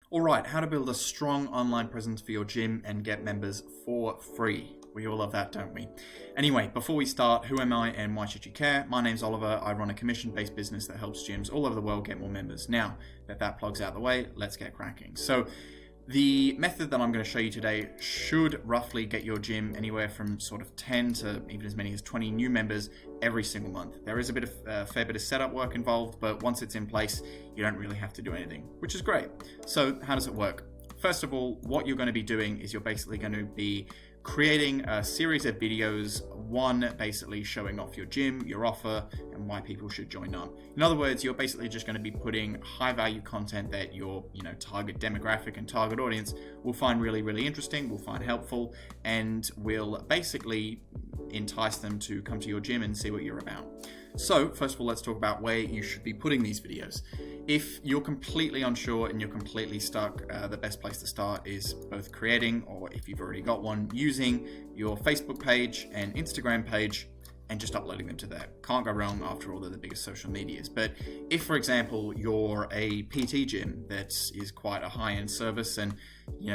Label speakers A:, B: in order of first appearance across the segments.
A: All right, how to build a strong online presence for your gym and get members for free. We all love that, don't we? Anyway, before we start, who am I and why should you care? My name's Oliver. I run a commission-based business that helps gyms all over the world get more members. Now that plugs out the way, let's get cracking. So the method that I'm going to show you today should roughly get your gym anywhere from sort of 10 to even as many as 20 new members every single month. There is a fair bit of setup work involved, but once it's in place, you don't really have to do anything, which is great. So how does it work? First of all, what you're going to be doing is you're basically going to be creating a series of videos, one basically showing off your gym, your offer, and why people should join up. In other words, you're basically just going to be putting high value content that your target demographic and target audience will find really, really interesting, will find helpful, and will basically entice them to come to your gym and see what you're about. So first of all, let's talk about where you should be putting these videos. If you're completely unsure and you're completely stuck, the best place to start is both creating, or if you've already got one, using your Facebook page and Instagram page and just uploading them to there. Can't go wrong, after all, they're the biggest social medias. But if, for example, you're a PT gym that is quite a high-end service and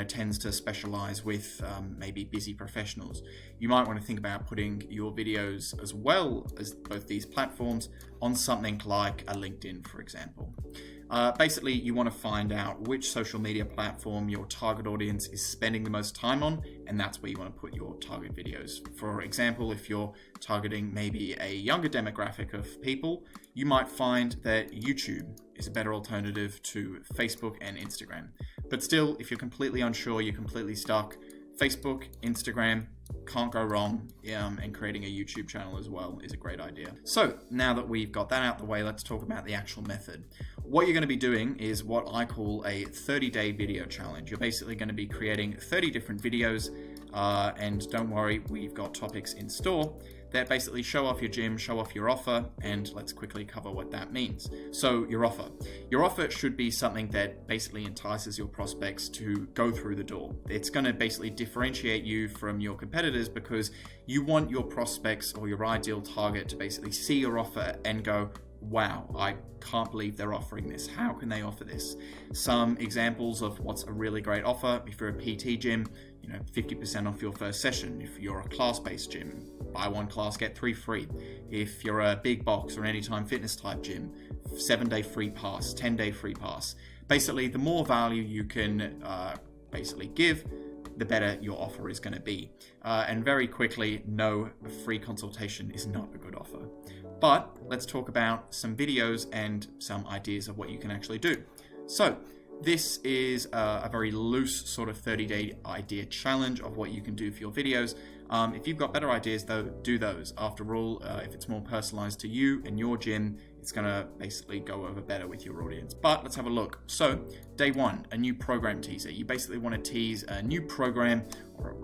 A: tends to specialize with maybe busy professionals, you might want to think about putting your videos as well as both these platforms on something like a LinkedIn, for example. Basically, you want to find out which social media platform your target audience is spending the most time on, and that's where you want to put your target videos. For example, if you're targeting maybe a younger demographic of people, you might find that YouTube is a better alternative to Facebook and Instagram. But still, if you're completely unsure, you're completely stuck, Facebook, Instagram, can't go wrong, and creating a YouTube channel as well is a great idea. So now that we've got that out the way, let's talk about the actual method. What you're going to be doing is what I call a 30-day video challenge. You're basically going to be creating 30 different videos, and don't worry, we've got topics in store that basically show off your gym, show off your offer, and let's quickly cover what that means. So your offer. Your offer should be something that basically entices your prospects to go through the door. It's going to basically differentiate you from your competitors because you want your prospects or your ideal target to basically see your offer and go, wow, I can't believe they're offering this. How can they offer this? Some examples of what's a really great offer: if you're a PT gym, 50% off your first session. If you're a class-based gym, buy one class, get 3 free. If you're a big box or anytime fitness type gym, 7-day free pass, 10-day free pass. Basically, the more value you can basically give, the better your offer is going to be. And very quickly, no, a free consultation is not a good offer. But let's talk about some videos and some ideas of what you can actually do. So this is a very loose sort of 30-day idea challenge of what you can do for your videos. If you've got better ideas, though, do those. After all, if it's more personalized to you and your gym, it's going to basically go over better with your audience. But let's have a look. So day one, a new program teaser. You basically want to tease a new program,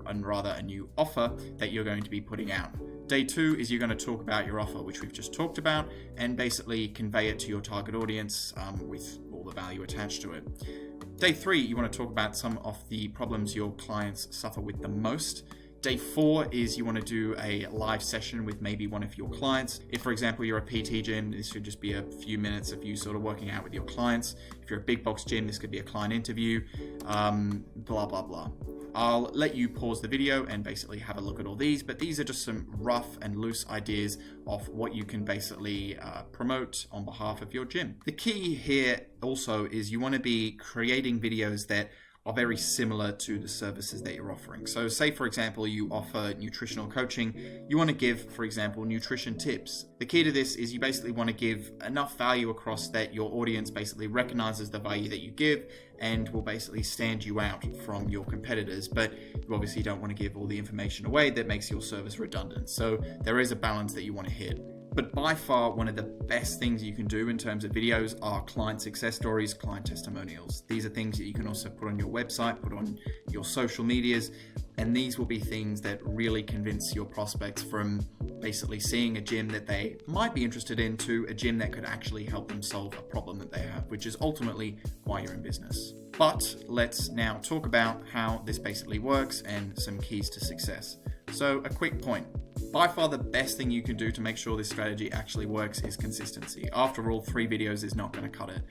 A: and rather a new offer that you're going to be putting out. Day two is you're going to talk about your offer, which we've just talked about, and basically convey it to your target audience with all the value attached to it. Day three, you want to talk about some of the problems your clients suffer with the most. Day four is you want to do a live session with maybe one of your clients. If, for example, you're a PT gym, this should just be a few minutes of you sort of working out with your clients. If you're a big box gym, this could be a client interview, blah, blah, blah. I'll let you pause the video and basically have a look at all these, but these are just some rough and loose ideas of what you can basically promote on behalf of your gym. The key here also is you want to be creating videos that are very similar to the services that you're offering. So say, for example, you offer nutritional coaching. You want to give, for example, nutrition tips. The key to this is you basically want to give enough value across that your audience basically recognizes the value that you give and will basically stand you out from your competitors. But you obviously don't want to give all the information away that makes your service redundant. So there is a balance that you want to hit. But by far, one of the best things you can do in terms of videos are client success stories, client testimonials. These are things that you can also put on your website, put on your social medias, and these will be things that really convince your prospects from basically seeing a gym that they might be interested in to a gym that could actually help them solve a problem that they have, which is ultimately why you're in business. But let's now talk about how this basically works and some keys to success. So a quick point. By far the best thing you can do to make sure this strategy actually works is consistency. After all, 3 videos is not going to cut it.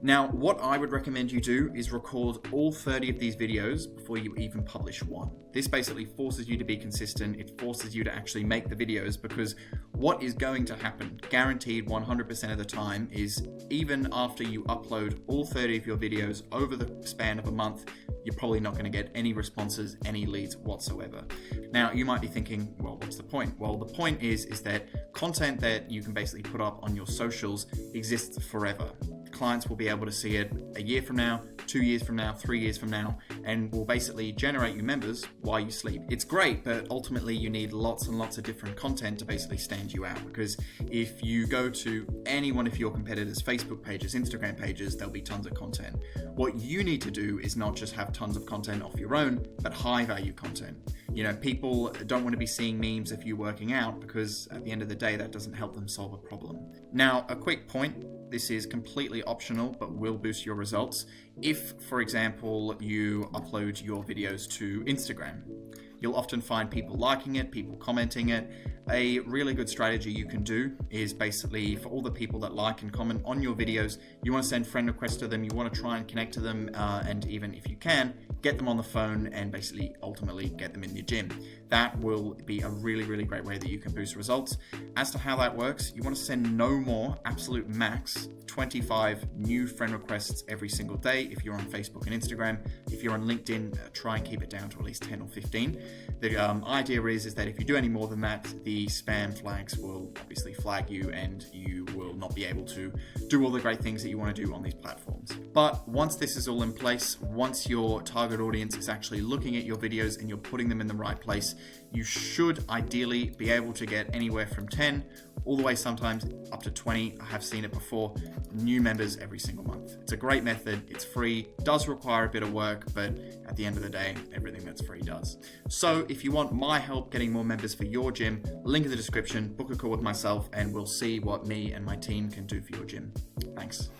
A: Now, what I would recommend you do is record all 30 of these videos before you even publish one. This basically forces you to be consistent. It forces you to actually make the videos, because what is going to happen, guaranteed 100% of the time, is even after you upload all 30 of your videos over the span of a month, you're probably not going to get any responses, any leads whatsoever. Now, you might be thinking, well, what's the point? Well, the point is that content that you can basically put up on your socials exists forever. Clients will be able to see it a year from now, 2 years from now, 3 years from now, and will basically generate you members while you sleep. It's great, but ultimately you need lots and lots of different content to basically stand you out, because if you go to any one of your competitors' Facebook pages, Instagram pages, there'll be tons of content. What you need to do is not just have tons of content off your own, but high value content. You know, people don't want to be seeing memes of you working out, because at the end of the day, that doesn't help them solve a problem. Now, a quick point. This is completely optional, but will boost your results. If, for example, you upload your videos to Instagram, you'll often find people liking it, people commenting it. A really good strategy you can do is basically, for all the people that like and comment on your videos, you want to send friend requests to them, you want to try and connect to them, and even if you can, get them on the phone and basically ultimately get them in your gym. That will be a really, really great way that you can boost results. As to how that works, you want to send no more, absolute max, 25 new friend requests every single day if you're on Facebook and Instagram. If you're on LinkedIn, try and keep it down to at least 10 or 15. The idea is that if you do any more than that, the spam flags will obviously flag you and you will not be able to do all the great things that you want to do on these platforms. But once this is all in place, once your target audience is actually looking at your videos and you're putting them in the right place, you should ideally be able to get anywhere from 10 all the way sometimes up to 20, I have seen it before, new members every single month. It's a great method, it's free, does require a bit of work, but at the end of the day, everything that's free does. So if you want my help getting more members for your gym, link in the description, book a call with myself, and we'll see what me and my team can do for your gym. Thanks.